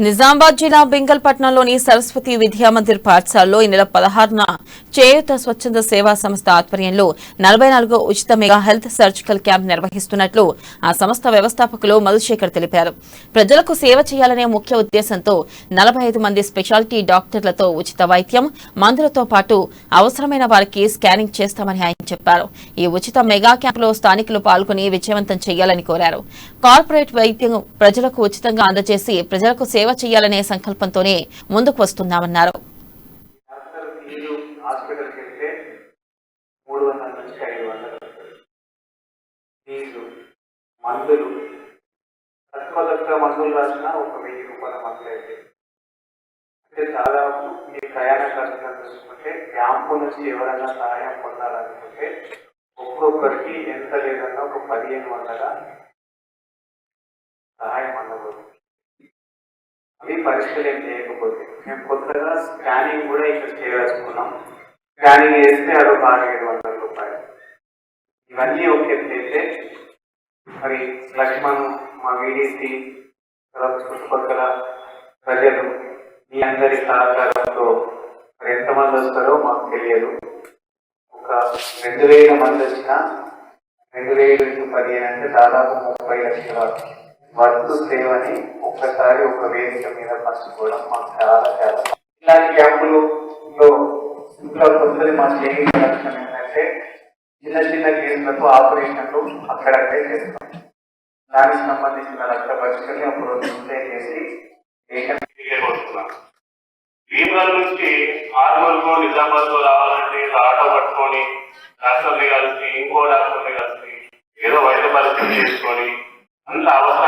నిజామాబాద్ జిల్లా బెంగల్పట్నంలోని సరస్వతి విద్యామందిర్ పాఠశాలలో ఈ నెల 16న చేయూత స్వచ్ఛంద సేవా సంస్థ ఆధ్వర్యంలో 44వ ఉచిత మెగా హెల్త్ సర్జికల్ క్యాంప్ నిర్వహిస్తున్నట్లు ఆ సంస్థ వ్యవస్థాపకులు మధుశేఖర్ తెలిపారు. ప్రజలకు సేవ చేయాలనే ముఖ్య ఉద్దేశంతో 45 మంది స్పెషాలిటీ డాక్టర్లతో ఉచిత వైద్యం, మందులతో పాటు అవసరమైన వారికి స్కానింగ్ చేస్తామని ఆయన చెప్పారు. ఈ ఉచిత మెగా క్యాంపులో స్థానికులు పాల్గొని విజయవంతం చేయాలని కోరారు. కార్పొరేట్ వైద్యం ప్రజలకు ఉచితంగా అందజేసి ప్రజలకు సేవ చేయాలనే సంకల్పంతోనే ముందుకు వస్తున్నామన్నారు. దాదాపు ఈ ప్రయాణ ఖర్చులను చూసుకుంటే క్యాంపు నుంచి ఎవరైనా సహాయం పొందాలనుకుంటే ఒక్కొక్కరికి ఎంత లేదన్నా ఒక 1500 సహాయం అందబోతుంది. అవి పరిస్థితులు ఏం చేయకపోతే మేము కొత్తగా స్కానింగ్ కూడా ఇక్కడ చేయదలుచుకున్నాం. స్కానింగ్ చేస్తే అది ఒక 600-700 రూపాయలు. ఇవన్నీ ఒక ఎత్తైతే మరి లక్ష్మణ్, మా వీడీసీ, తర్వాత చుట్టుపక్కల ప్రజలు మీ అందరి సహకారంతో మరి ఎంతమంది వస్తారో మాకు తెలియదు. ఒక 2000 మంది వచ్చినా 2000 × 15 అంటే దాదాపు 30 లక్షల వర్క్ సేవని ఒక్కసారి ఒక వేదిక మీద పంచుకోవడం మాకు చాలా ఇలాంటి క్యాంపులో ఇంకా కొత్తది మా చేయ లక్ష్యం ఏంటంటే చిన్న కేసులకు ఆపరేషన్లు అక్కడక్కడే చేస్తాం. దానికి సంబంధించిన రక్త పరీక్షల్ని ఒక రోజు ముందే చేసి భీమవరం నుంచి ఆర్మూర్కు నిజామాబాద్కు రావాలంటే ఆటో పట్టుకొని డాక్టర్ని కలిసి ఇంకో డాక్టర్ని కలిసి ఏదో వైద్య పరీక్షలు చేసుకొని అంత అవసరం